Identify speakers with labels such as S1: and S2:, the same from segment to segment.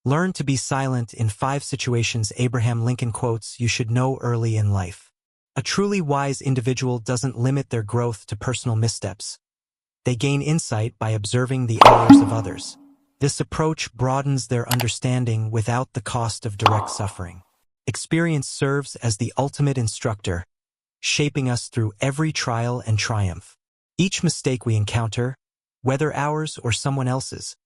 S1: Learn to be silent in 5 situations Abraham Lincoln quotes you should know early in life. A truly wise individual doesn't limit their growth to personal missteps. They gain insight by observing the errors of others. This approach broadens their understanding without the cost of direct suffering. Experience serves as the ultimate instructor, shaping us through every trial and triumph. Each mistake we encounter, whether ours or someone else's,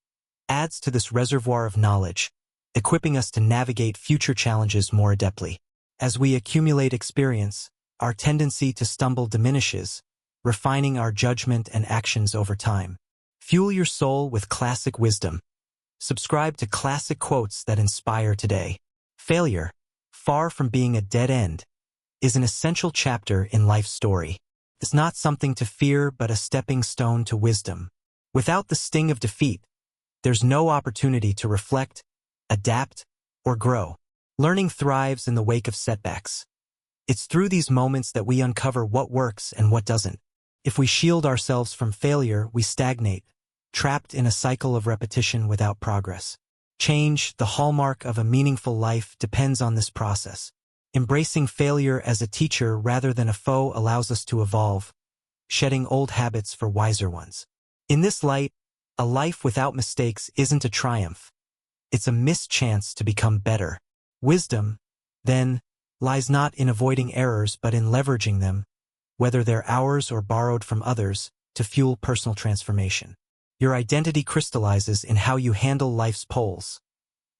S1: adds to this reservoir of knowledge, equipping us to navigate future challenges more adeptly. As we accumulate experience, our tendency to stumble diminishes, refining our judgment and actions over time. Fuel your soul with classic wisdom. Subscribe to classic quotes that inspire today. Failure, far from being a dead end, is an essential chapter in life's story. It's not something to fear but a stepping stone to wisdom. Without the sting of defeat, there's no opportunity to reflect, adapt, or grow. Learning thrives in the wake of setbacks. It's through these moments that we uncover what works and what doesn't. If we shield ourselves from failure, we stagnate, trapped in a cycle of repetition without progress. Change, the hallmark of a meaningful life, depends on this process. Embracing failure as a teacher rather than a foe allows us to evolve, shedding old habits for wiser ones. In this light, a life without mistakes isn't a triumph. It's a missed chance to become better. Wisdom, then, lies not in avoiding errors but in leveraging them, whether they're ours or borrowed from others, to fuel personal transformation. Your identity crystallizes in how you handle life's poles,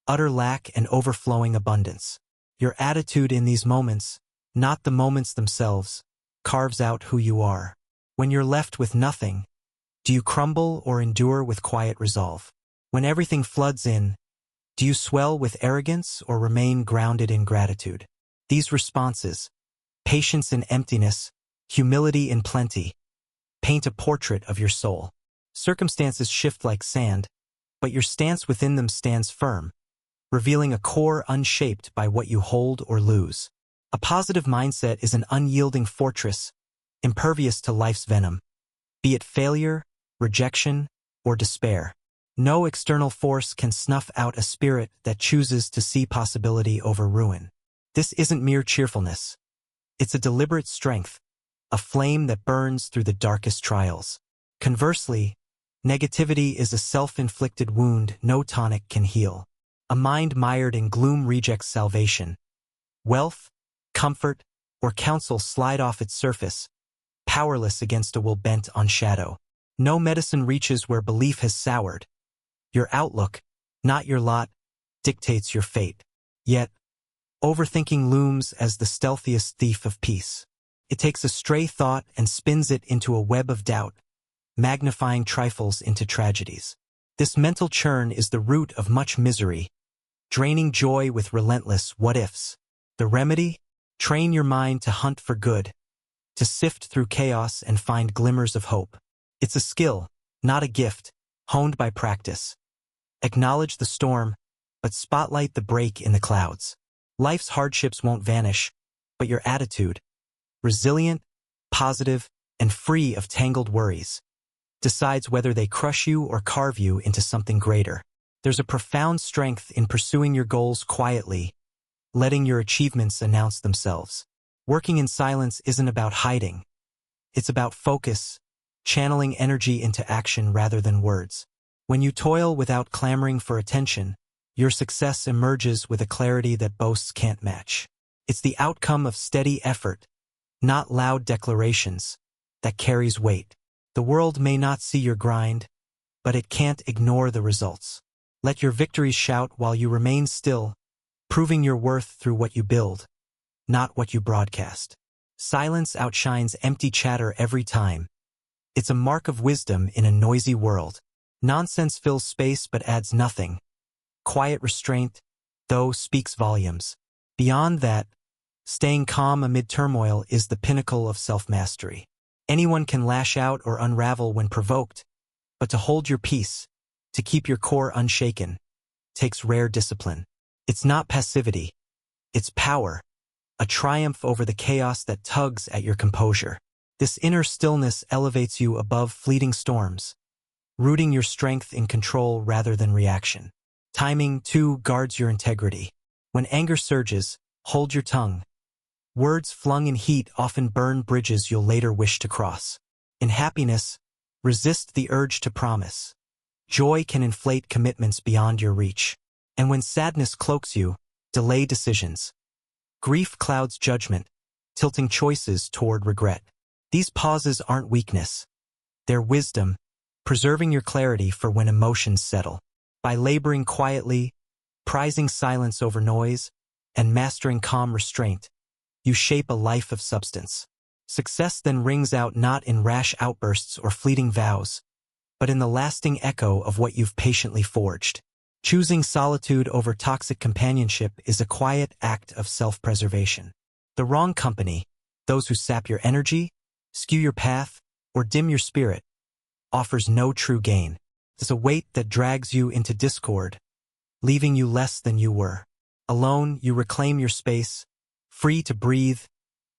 S1: utter lack and overflowing abundance. Your attitude in these moments, not the moments themselves, carves out who you are. When you're left with nothing, do you crumble or endure with quiet resolve? When everything floods in, do you swell with arrogance or remain grounded in gratitude? These responses, patience in emptiness, humility in plenty, paint a portrait of your soul. Circumstances shift like sand, but your stance within them stands firm, revealing a core unshaped by what you hold or lose. A positive mindset is an unyielding fortress, impervious to life's venom, be it failure, rejection, or despair. No external force can snuff out a spirit that chooses to see possibility over ruin. This isn't mere cheerfulness. It's a deliberate strength, a flame that burns through the darkest trials. Conversely, negativity is a self-inflicted wound no tonic can heal. A mind mired in gloom rejects salvation. Wealth, comfort, or counsel slide off its surface, powerless against a will bent on shadow. No medicine reaches where belief has soured. Your outlook, not your lot, dictates your fate. Yet, overthinking looms as the stealthiest thief of peace. It takes a stray thought and spins it into a web of doubt, magnifying trifles into tragedies. This mental churn is the root of much misery, draining joy with relentless what-ifs. The remedy? Train your mind to hunt for good, to sift through chaos and find glimmers of hope. It's a skill, not a gift, honed by practice. Acknowledge the storm, but spotlight the break in the clouds. Life's hardships won't vanish, but your attitude, resilient, positive, and free of tangled worries, decides whether they crush you or carve you into something greater. There's a profound strength in pursuing your goals quietly, letting your achievements announce themselves. Working in silence isn't about hiding. It's about focus, channeling energy into action rather than words. When you toil without clamoring for attention, your success emerges with a clarity that boasts can't match. It's the outcome of steady effort, not loud declarations, that carries weight. The world may not see your grind, but it can't ignore the results. Let your victories shout while you remain still, proving your worth through what you build, not what you broadcast. Silence outshines empty chatter every time. It's a mark of wisdom in a noisy world. Nonsense fills space but adds nothing. Quiet restraint, though, speaks volumes. Beyond that, staying calm amid turmoil is the pinnacle of self-mastery. Anyone can lash out or unravel when provoked, but to hold your peace, to keep your core unshaken, takes rare discipline. It's not passivity, it's power, a triumph over the chaos that tugs at your composure. This inner stillness elevates you above fleeting storms, rooting your strength in control rather than reaction. Timing, 2, guards your integrity. When anger surges, hold your tongue. Words flung in heat often burn bridges you'll later wish to cross. In happiness, resist the urge to promise. Joy can inflate commitments beyond your reach. And when sadness cloaks you, delay decisions. Grief clouds judgment, tilting choices toward regret. These pauses aren't weakness. They're wisdom, preserving your clarity for when emotions settle. By laboring quietly, prizing silence over noise, and mastering calm restraint, you shape a life of substance. Success then rings out not in rash outbursts or fleeting vows, but in the lasting echo of what you've patiently forged. Choosing solitude over toxic companionship is a quiet act of self-preservation. The wrong company, those who sap your energy, skew your path, or dim your spirit, offers no true gain. It's a weight that drags you into discord, leaving you less than you were. Alone, you reclaim your space, free to breathe,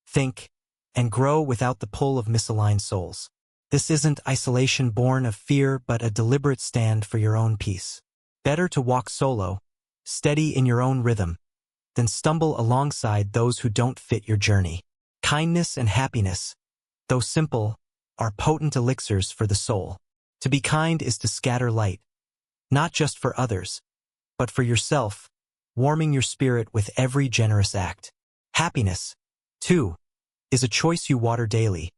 S1: think, and grow without the pull of misaligned souls. This isn't isolation born of fear, but a deliberate stand for your own peace. Better to walk solo, steady in your own rhythm, than stumble alongside those who don't fit your journey. Kindness and happiness, though simple, are potent elixirs for the soul. To be kind is to scatter light, not just for others, but for yourself, warming your spirit with every generous act. Happiness, too, is a choice you water daily,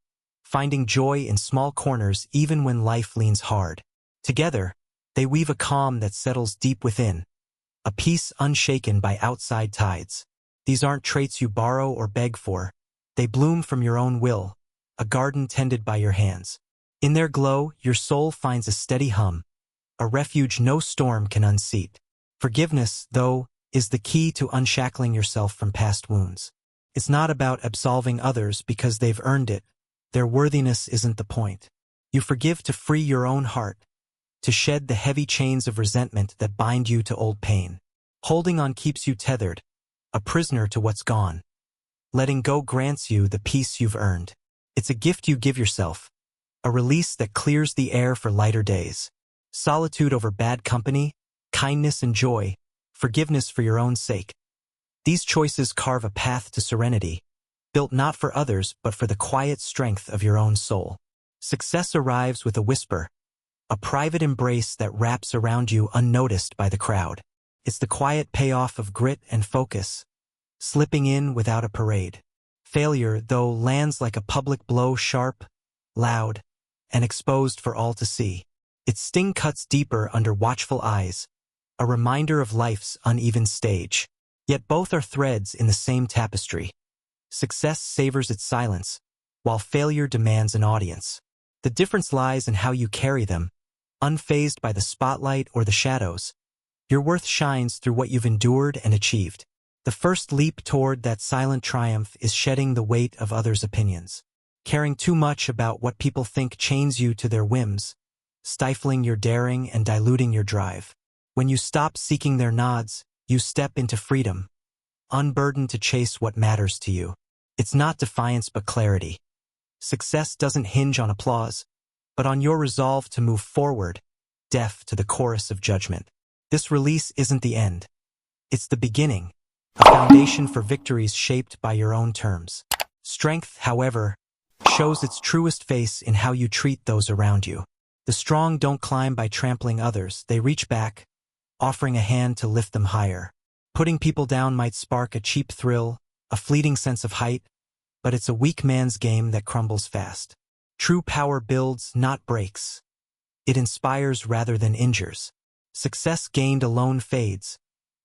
S1: finding joy in small corners even when life leans hard. Together, they weave a calm that settles deep within, a peace unshaken by outside tides. These aren't traits you borrow or beg for. They bloom from your own will, a garden tended by your hands. In their glow, your soul finds a steady hum, a refuge no storm can unseat. Forgiveness, though, is the key to unshackling yourself from past wounds. It's not about absolving others because they've earned it. Their worthiness isn't the point. You forgive to free your own heart, to shed the heavy chains of resentment that bind you to old pain. Holding on keeps you tethered, a prisoner to what's gone. Letting go grants you the peace you've earned. It's a gift you give yourself, a release that clears the air for lighter days. Solitude over bad company, kindness and joy, forgiveness for your own sake. These choices carve a path to serenity, built not for others but for the quiet strength of your own soul. Success arrives with a whisper, a private embrace that wraps around you unnoticed by the crowd. It's the quiet payoff of grit and focus, slipping in without a parade. Failure, though, lands like a public blow, sharp, loud, and exposed for all to see. Its sting cuts deeper under watchful eyes, a reminder of life's uneven stage. Yet both are threads in the same tapestry. Success savors its silence, while failure demands an audience. The difference lies in how you carry them, unfazed by the spotlight or the shadows. Your worth shines through what you've endured and achieved. The first leap toward that silent triumph is shedding the weight of others' opinions. Caring too much about what people think chains you to their whims, stifling your daring and diluting your drive. When you stop seeking their nods, you step into freedom, unburdened to chase what matters to you. It's not defiance but clarity. Success doesn't hinge on applause, but on your resolve to move forward, deaf to the chorus of judgment. This release isn't the end. It's the beginning, a foundation for victories shaped by your own terms. Strength, however, shows its truest face in how you treat those around you. The strong don't climb by trampling others, they reach back, offering a hand to lift them higher. Putting people down might spark a cheap thrill, a fleeting sense of height, but it's a weak man's game that crumbles fast. True power builds, not breaks. It inspires rather than injures. Success gained alone fades,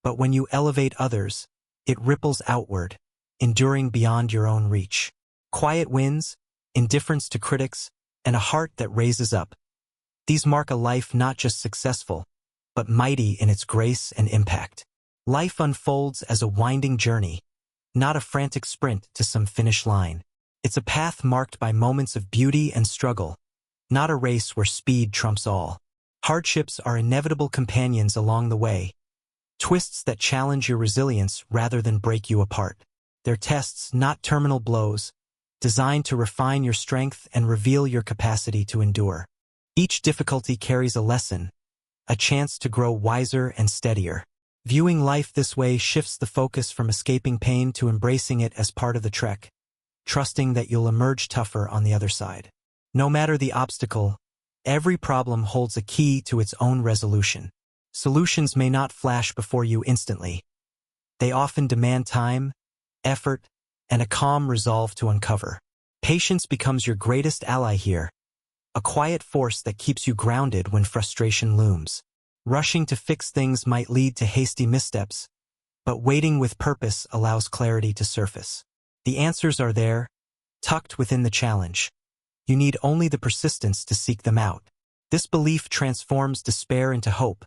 S1: but when you elevate others, it ripples outward, enduring beyond your own reach. Quiet wins, indifference to critics, and a heart that raises up. These mark a life not just successful, but mighty in its grace and impact. Life unfolds as a winding journey, not a frantic sprint to some finish line. It's a path marked by moments of beauty and struggle, not a race where speed trumps all. Hardships are inevitable companions along the way, twists that challenge your resilience rather than break you apart. They're tests, not terminal blows, designed to refine your strength and reveal your capacity to endure. Each difficulty carries a lesson, a chance to grow wiser and steadier. Viewing life this way shifts the focus from escaping pain to embracing it as part of the trek, trusting that you'll emerge tougher on the other side. No matter the obstacle, every problem holds a key to its own resolution. Solutions may not flash before you instantly. They often demand time, effort, and a calm resolve to uncover. Patience becomes your greatest ally here, a quiet force that keeps you grounded when frustration looms. Rushing to fix things might lead to hasty missteps, but waiting with purpose allows clarity to surface. The answers are there, tucked within the challenge. You need only the persistence to seek them out. This belief transforms despair into hope,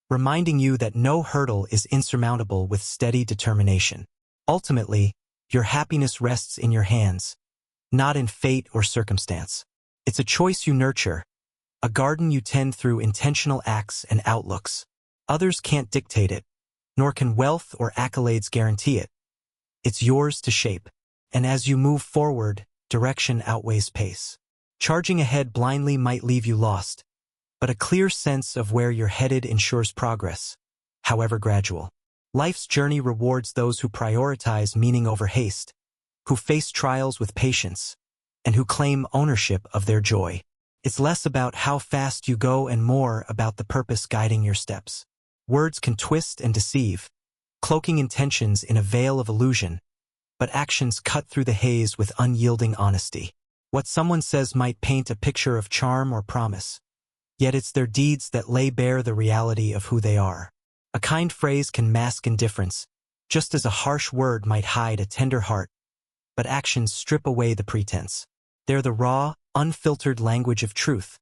S1: reminding you that no hurdle is insurmountable with steady determination. Ultimately, your happiness rests in your hands, not in fate or circumstance. It's a choice you nurture, a garden you tend through intentional acts and outlooks. Others can't dictate it, nor can wealth or accolades guarantee it. It's yours to shape, and as you move forward, direction outweighs pace. Charging ahead blindly might leave you lost, but a clear sense of where you're headed ensures progress, however gradual. Life's journey rewards those who prioritize meaning over haste, who face trials with patience, and who claim ownership of their joy. It's less about how fast you go and more about the purpose guiding your steps. Words can twist and deceive, cloaking intentions in a veil of illusion, but actions cut through the haze with unyielding honesty. What someone says might paint a picture of charm or promise, yet it's their deeds that lay bare the reality of who they are. A kind phrase can mask indifference, just as a harsh word might hide a tender heart, but actions strip away the pretense. They're the raw, unfiltered language of truth,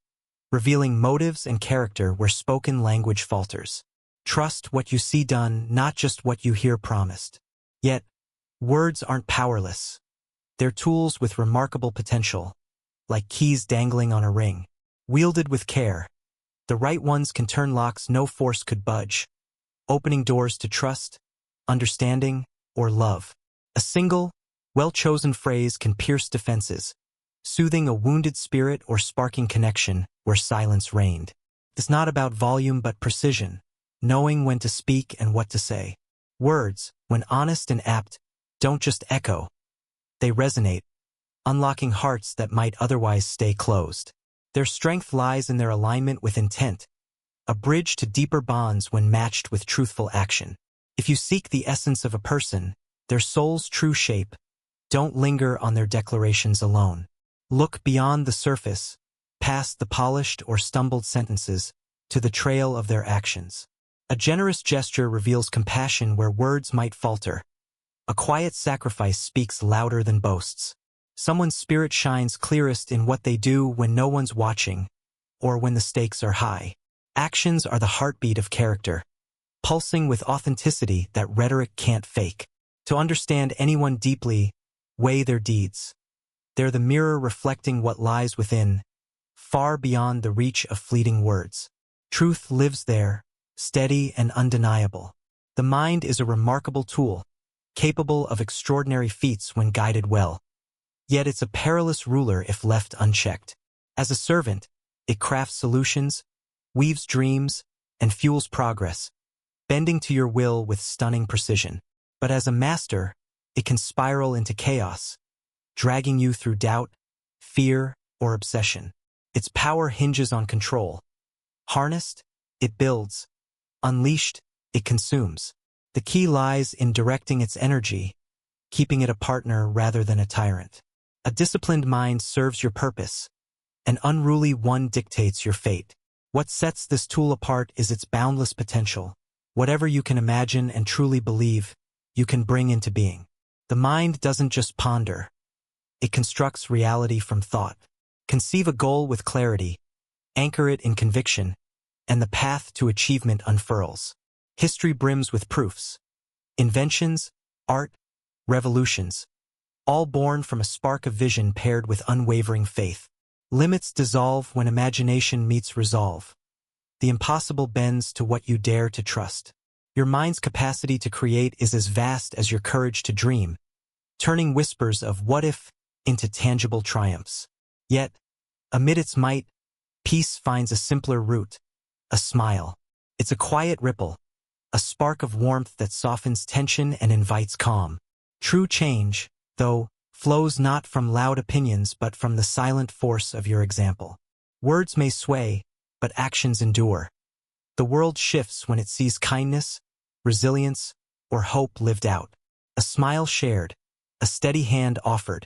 S1: revealing motives and character where spoken language falters. Trust what you see done, not just what you hear promised. Yet, words aren't powerless. They're tools with remarkable potential, like keys dangling on a ring. Wielded with care, the right ones can turn locks no force could budge, opening doors to trust, understanding, or love. A single, well-chosen phrase can pierce defenses, soothing a wounded spirit or sparking connection where silence reigned. It's not about volume but precision, knowing when to speak and what to say. Words, when honest and apt, don't just echo. They resonate, unlocking hearts that might otherwise stay closed. Their strength lies in their alignment with intent, a bridge to deeper bonds when matched with truthful action. If you seek the essence of a person, their soul's true shape, don't linger on their declarations alone. Look beyond the surface, past the polished or stumbled sentences, to the trail of their actions. A generous gesture reveals compassion where words might falter. A quiet sacrifice speaks louder than boasts. Someone's spirit shines clearest in what they do when no one's watching, or when the stakes are high. Actions are the heartbeat of character, pulsing with authenticity that rhetoric can't fake. To understand anyone deeply, weigh their deeds. They're the mirror reflecting what lies within, far beyond the reach of fleeting words. Truth lives there, steady and undeniable. The mind is a remarkable tool, capable of extraordinary feats when guided well. Yet it's a perilous ruler if left unchecked. As a servant, it crafts solutions, weaves dreams, and fuels progress, bending to your will with stunning precision. But as a master, it can spiral into chaos, dragging you through doubt, fear, or obsession. Its power hinges on control. Harnessed, it builds. Unleashed, it consumes. The key lies in directing its energy, keeping it a partner rather than a tyrant. A disciplined mind serves your purpose. An unruly one dictates your fate. What sets this tool apart is its boundless potential. Whatever you can imagine and truly believe, you can bring into being. The mind doesn't just ponder. It constructs reality from thought. Conceive a goal with clarity, anchor it in conviction, and the path to achievement unfurls. History brims with proofs. Inventions, art, revolutions, all born from a spark of vision paired with unwavering faith. Limits dissolve when imagination meets resolve. The impossible bends to what you dare to trust. Your mind's capacity to create is as vast as your courage to dream, turning whispers of what if into tangible triumphs. Yet, amid its might, peace finds a simpler root, a smile. It's a quiet ripple, a spark of warmth that softens tension and invites calm. True change, though, flows not from loud opinions but from the silent force of your example. Words may sway, but actions endure. The world shifts when it sees kindness, resilience, or hope lived out. A smile shared, a steady hand offered.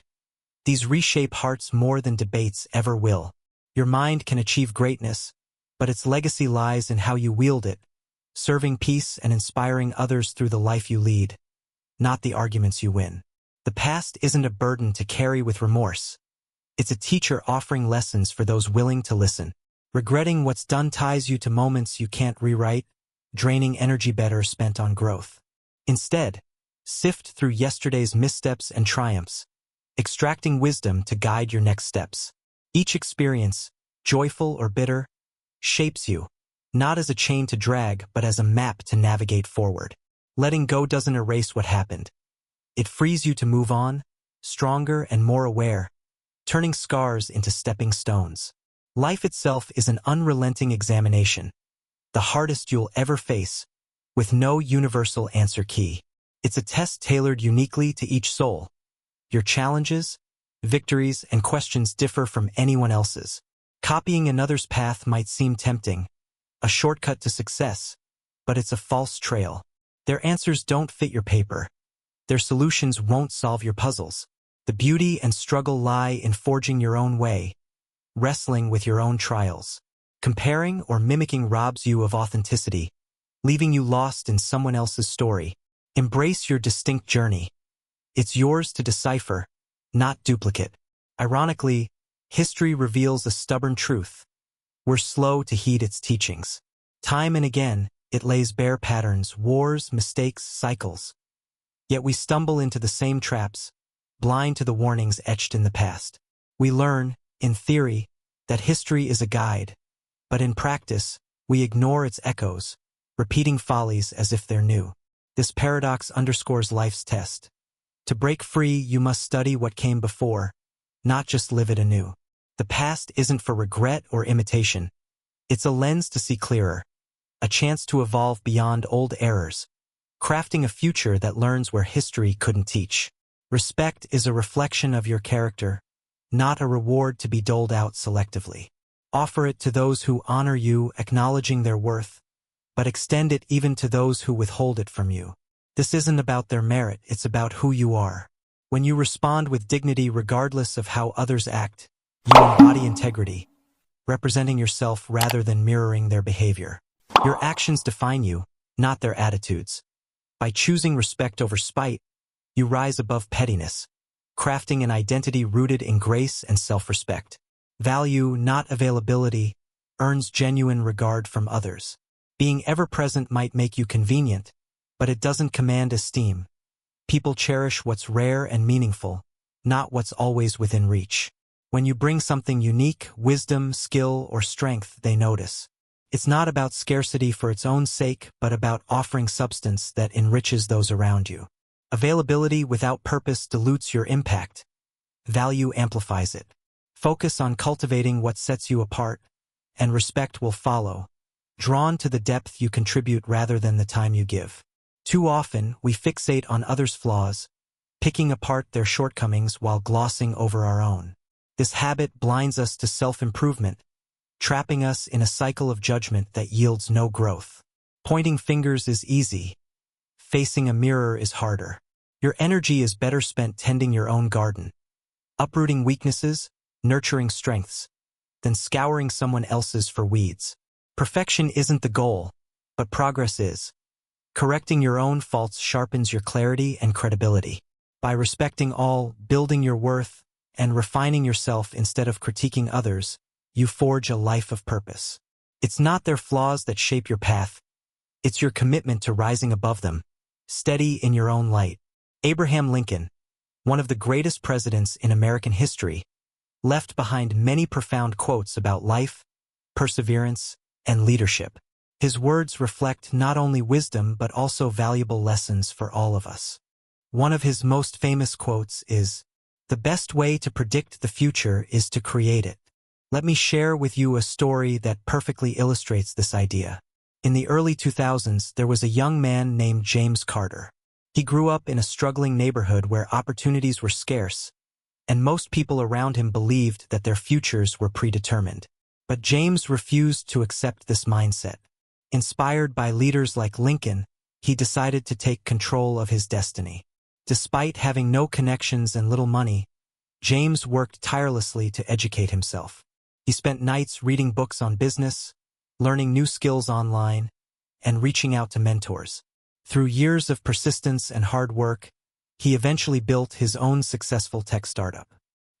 S1: These reshape hearts more than debates ever will. Your mind can achieve greatness, but its legacy lies in how you wield it, serving peace and inspiring others through the life you lead, not the arguments you win. The past isn't a burden to carry with remorse. It's a teacher offering lessons for those willing to listen. Regretting what's done ties you to moments you can't rewrite, draining energy better spent on growth. Instead, sift through yesterday's missteps and triumphs, extracting wisdom to guide your next steps. Each experience, joyful or bitter, shapes you, not as a chain to drag, but as a map to navigate forward. Letting go doesn't erase what happened. It frees you to move on, stronger and more aware, turning scars into stepping stones. Life itself is an unrelenting examination, the hardest you'll ever face, with no universal answer key. It's a test tailored uniquely to each soul. Your challenges, victories, and questions differ from anyone else's. Copying another's path might seem tempting, a shortcut to success, but it's a false trail. Their answers don't fit your paper. Their solutions won't solve your puzzles. The beauty and struggle lie in forging your own way, wrestling with your own trials. Comparing or mimicking robs you of authenticity, leaving you lost in someone else's story. Embrace your distinct journey. It's yours to decipher, not duplicate. Ironically, history reveals a stubborn truth. We're slow to heed its teachings. Time and again, it lays bare patterns, wars, mistakes, cycles. Yet we stumble into the same traps, blind to the warnings etched in the past. We learn, in theory, that history is a guide, but in practice, we ignore its echoes, repeating follies as if they're new. This paradox underscores life's test. To break free, you must study what came before, not just live it anew. The past isn't for regret or imitation. It's a lens to see clearer, a chance to evolve beyond old errors, crafting a future that learns where history couldn't teach. Respect is a reflection of your character, not a reward to be doled out selectively. Offer it to those who honor you, acknowledging their worth, but extend it even to those who withhold it from you. This isn't about their merit, it's about who you are. When you respond with dignity regardless of how others act, you embody integrity, representing yourself rather than mirroring their behavior. Your actions define you, not their attitudes. By choosing respect over spite, you rise above pettiness, crafting an identity rooted in grace and self-respect. Value, not availability, earns genuine regard from others. Being ever-present might make you convenient, but it doesn't command esteem. People cherish what's rare and meaningful, not what's always within reach. When you bring something unique, wisdom, skill, or strength, they notice. It's not about scarcity for its own sake, but about offering substance that enriches those around you. Availability without purpose dilutes your impact. Value amplifies it. Focus on cultivating what sets you apart, and respect will follow, drawn to the depth you contribute rather than the time you give. Too often, we fixate on others' flaws, picking apart their shortcomings while glossing over our own. This habit blinds us to self-improvement, trapping us in a cycle of judgment that yields no growth. Pointing fingers is easy. Facing a mirror is harder. Your energy is better spent tending your own garden, uprooting weaknesses, nurturing strengths, than scouring someone else's for weeds. Perfection isn't the goal, but progress is. Correcting your own faults sharpens your clarity and credibility. By respecting all, building your worth, and refining yourself instead of critiquing others, you forge a life of purpose. It's not their flaws that shape your path. It's your commitment to rising above them, steady in your own light. Abraham Lincoln, one of the greatest presidents in American history, left behind many profound quotes about life, perseverance, and leadership. His words reflect not only wisdom but also valuable lessons for all of us. One of his most famous quotes is, "The best way to predict the future is to create it." Let me share with you a story that perfectly illustrates this idea. In the early 2000s, there was a young man named James Carter. He grew up in a struggling neighborhood where opportunities were scarce, and most people around him believed that their futures were predetermined. But James refused to accept this mindset. Inspired by leaders like Lincoln, he decided to take control of his destiny. Despite having no connections and little money, James worked tirelessly to educate himself. He spent nights reading books on business, learning new skills online, and reaching out to mentors. Through years of persistence and hard work, he eventually built his own successful tech startup.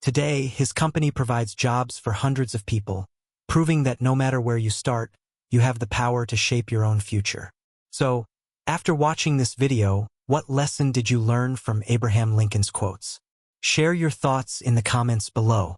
S1: Today, his company provides jobs for hundreds of people, proving that no matter where you start, you have the power to shape your own future. So, after watching this video, what lesson did you learn from Abraham Lincoln's quotes? Share your thoughts in the comments below.